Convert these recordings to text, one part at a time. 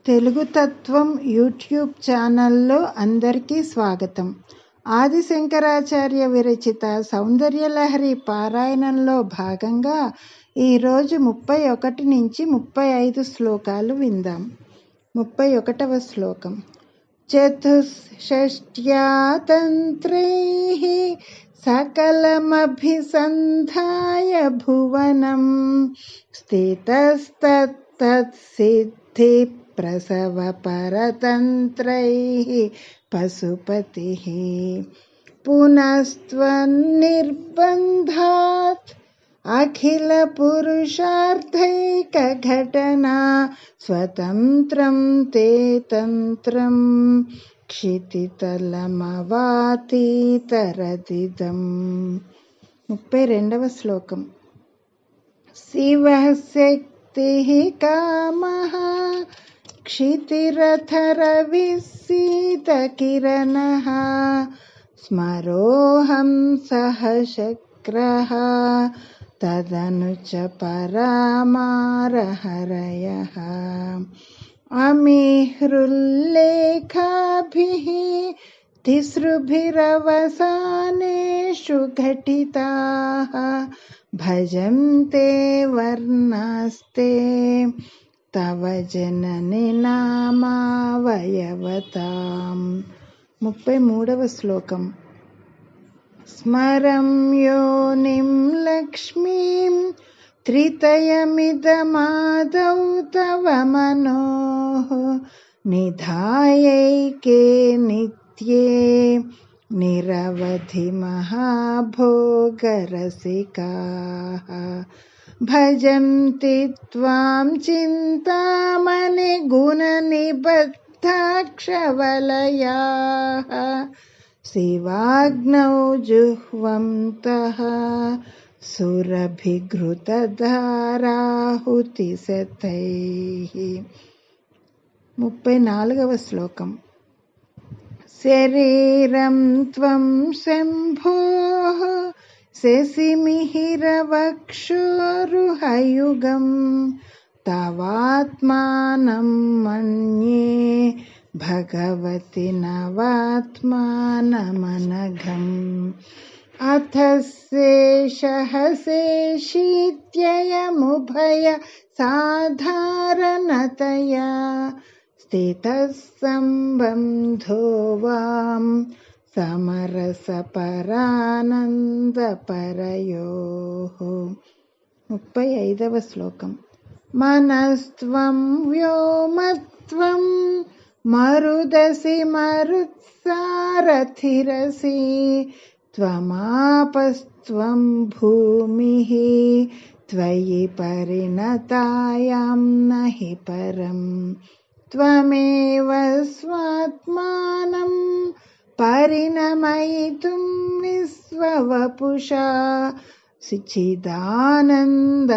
తెలుగు తత్వం యూట్యూబ్ ఛానల్లో అందరికీ స్వాగతం. ఆదిశంకరాచార్య విరచిత సౌందర్యలహరి పారాయణంలో భాగంగా ఈరోజు 31 నుంచి 35 శ్లోకాలు విందాం. 31వ శ్లోకం. చతుషష్ట్యా తంత్రైః సకలమభిసంధాయ భువనం స్థితస్తత్సిద్ధి ప్రసవ పరతంత్రైః పశుపతిః పునస్త్వన్నిర్బంధాత్ అఖిల పురుషార్థైక ఘటనా స్వతంత్రం తే తంత్రం క్షితితలమవాతీతరదిదం. 32వ శ్లోకం. శివః శక్తిః కామః క్షితిరథరవిస్సీతకిరణః స్మరోహం సహ శక్రః తదను చ పరామారహరయః అమిహృల్లేఖాభిః తిసృభిరవసానేషు ఘటితాః భజంతే వర్ణాస్తే తవ జనని నామావయవతాం. 33వ శ్లోకం. స్మరం యోనిం లక్ష్మీం త్రితయమిదమాదౌ తవ మనోః నిధాయైకే నిత్యే నిరవధి మహాభోగరసికాః భజంతి త్వాం చింతామణి గుణనిబద్ధాక్షవలయాః శివాగ్నౌ జుహ్వంతః సురభిఘృతధారాహుతిశతైః. 34వ శ్లోకం. శరీరం త్వం శంభోః శశిమిహిరవక్షోరుహయుగం తవాత్మానం మన్యే భగవతి నవాత్మానమనఘం అథ శేషః శేషీత్యయముభయ సాధారణతయా స్థితః సంబంధో వాం సమరసపరానందపరయోః. 35వ శ్లోకం. మనస్త్వం వ్యోమత్వం మరుదసి మరుత్సారథిరసి త్వమాపస్త్వం భూమిః త్వయి పరిణతాయాం నహి పరం త్వమేవ స్వాత్మానం పరిణమయితుం విశ్వవపుషా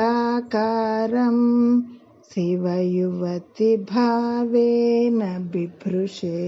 చిదానందాకారం శివయువతి భావేన బిభృషే.